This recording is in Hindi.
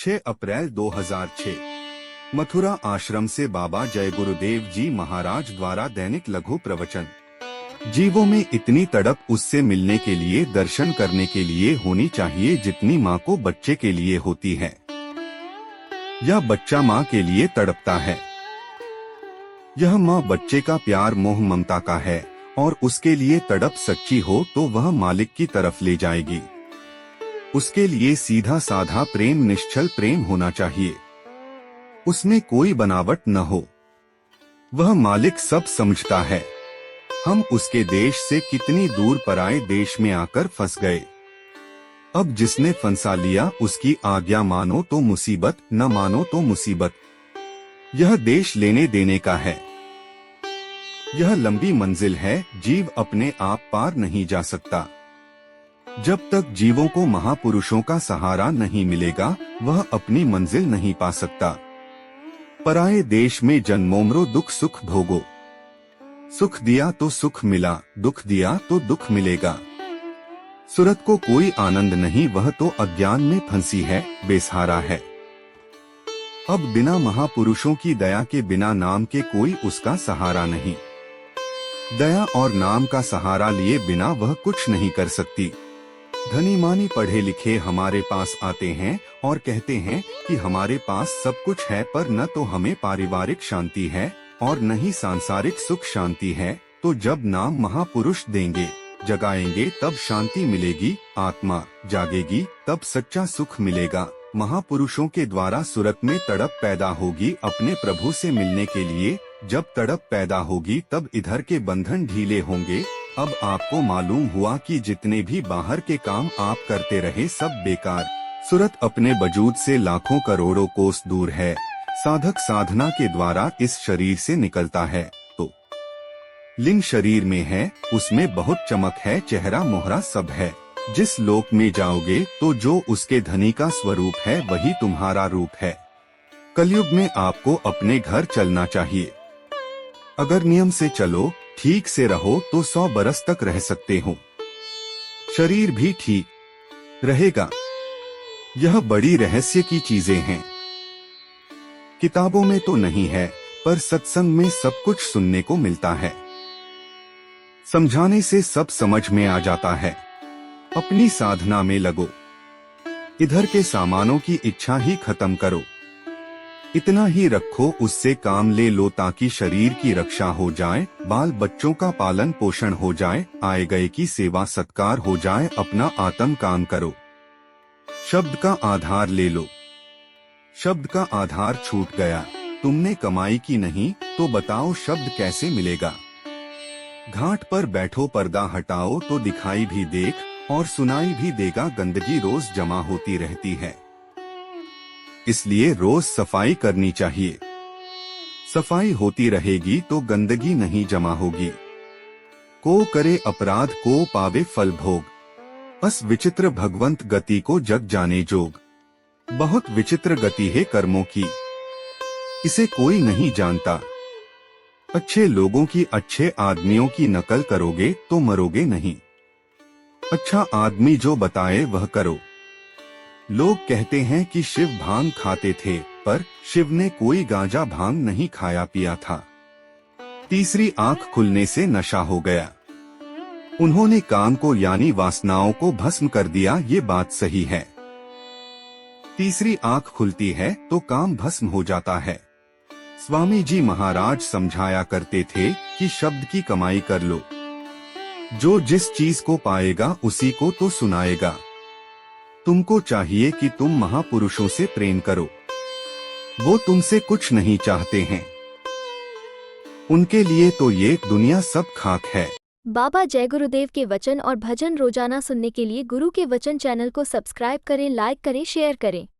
6 अप्रैल 2006 मथुरा आश्रम से बाबा जय गुरुदेव जी महाराज द्वारा दैनिक लघु प्रवचन। जीवों में इतनी तड़प उससे मिलने के लिए, दर्शन करने के लिए होनी चाहिए जितनी माँ को बच्चे के लिए होती है, या बच्चा माँ के लिए तड़पता है। यह माँ बच्चे का प्यार मोह ममता का है और उसके लिए तड़प सच्ची हो तो वह मालिक की तरफ ले जाएगी। उसके लिए सीधा साधा प्रेम, निश्चल प्रेम होना चाहिए, उसमें कोई बनावट न हो। वह मालिक सब समझता है। हम उसके देश से कितनी दूर पराए देश में आकर फंस गए। अब जिसने फंसा लिया उसकी आज्ञा मानो तो मुसीबत, न मानो तो मुसीबत। यह देश लेने देने का है। यह लंबी मंजिल है, जीव अपने आप पार नहीं जा सकता। जब तक जीवों को महापुरुषों का सहारा नहीं मिलेगा वह अपनी मंजिल नहीं पा सकता। पराये देश में जन्मों दुख सुख भोगो। सुख दिया तो सुख मिला, दुख दिया तो दुख मिलेगा। सूरत को कोई आनंद नहीं, वह तो अज्ञान में फंसी है, बेसहारा है। अब बिना महापुरुषों की दया के, बिना नाम के कोई उसका सहारा नहीं। दया और नाम का सहारा लिए बिना वह कुछ नहीं कर सकती। धनी मानी पढ़े लिखे हमारे पास आते हैं और कहते हैं कि हमारे पास सब कुछ है, पर न तो हमें पारिवारिक शांति है और न ही सांसारिक सुख शांति है। तो जब नाम महापुरुष देंगे, जगाएंगे, तब शांति मिलेगी, आत्मा जागेगी, तब सच्चा सुख मिलेगा। महापुरुषों के द्वारा सूरत में तड़प पैदा होगी अपने प्रभु से मिलने के लिए। जब तड़प पैदा होगी तब इधर के बंधन ढीले होंगे। अब आपको मालूम हुआ कि जितने भी बाहर के काम आप करते रहे सब बेकार। सूरत अपने वजूद से लाखों करोड़ों कोस दूर है। साधक साधना के द्वारा इस शरीर से निकलता है तो लिंग शरीर में है, उसमें बहुत चमक है, चेहरा मोहरा सब है। जिस लोक में जाओगे तो जो उसके धनी का स्वरूप है वही तुम्हारा रूप है। कलयुग में आपको अपने घर चलना चाहिए। अगर नियम से चलो, ठीक से रहो तो 100 बरस तक रह सकते हो। शरीर भी ठीक रहेगा। यह बड़ी रहस्य की चीजें हैं। किताबों में तो नहीं है, पर सत्संग में सब कुछ सुनने को मिलता है। समझाने से सब समझ में आ जाता है। अपनी साधना में लगो। इधर के सामानों की इच्छा ही खत्म करो। इतना ही रखो, उससे काम ले लो ताकि शरीर की रक्षा हो जाए, बाल बच्चों का पालन पोषण हो जाए, आए गए की सेवा सत्कार हो जाए। अपना आत्म काम करो। शब्द का आधार ले लो। शब्द का आधार छूट गया, तुमने कमाई की नहीं तो बताओ शब्द कैसे मिलेगा। घाट पर बैठो, पर्दा हटाओ तो दिखाई भी देख और सुनाई भी देगा। गंदगी रोज जमा होती रहती है, इसलिए रोज सफाई करनी चाहिए। सफाई होती रहेगी तो गंदगी नहीं जमा होगी। को करे अपराध को पावे फल भोग। अस विचित्र भगवंत गति को जग जाने जोग। बहुत विचित्र गति है कर्मों की, इसे कोई नहीं जानता। अच्छे लोगों की, अच्छे आदमियों की नकल करोगे तो मरोगे नहीं। अच्छा आदमी जो बताए वह करो। लोग कहते हैं कि शिव भांग खाते थे, पर शिव ने कोई गांजा भांग नहीं खाया पिया था। तीसरी आंख खुलने से नशा हो गया। उन्होंने काम को यानी वासनाओं को भस्म कर दिया, ये बात सही है। तीसरी आंख खुलती है तो काम भस्म हो जाता है। स्वामी जी महाराज समझाया करते थे कि शब्द की कमाई कर लो। जो जिस चीज को पाएगा उसी को तो सुनाएगा। तुमको चाहिए कि तुम महापुरुषों से प्रेम करो। वो तुमसे कुछ नहीं चाहते हैं। उनके लिए तो ये दुनिया सब खाक है। बाबा जय गुरुदेव के वचन और भजन रोजाना सुनने के लिए गुरु के वचन चैनल को सब्सक्राइब करें, लाइक करें, शेयर करें।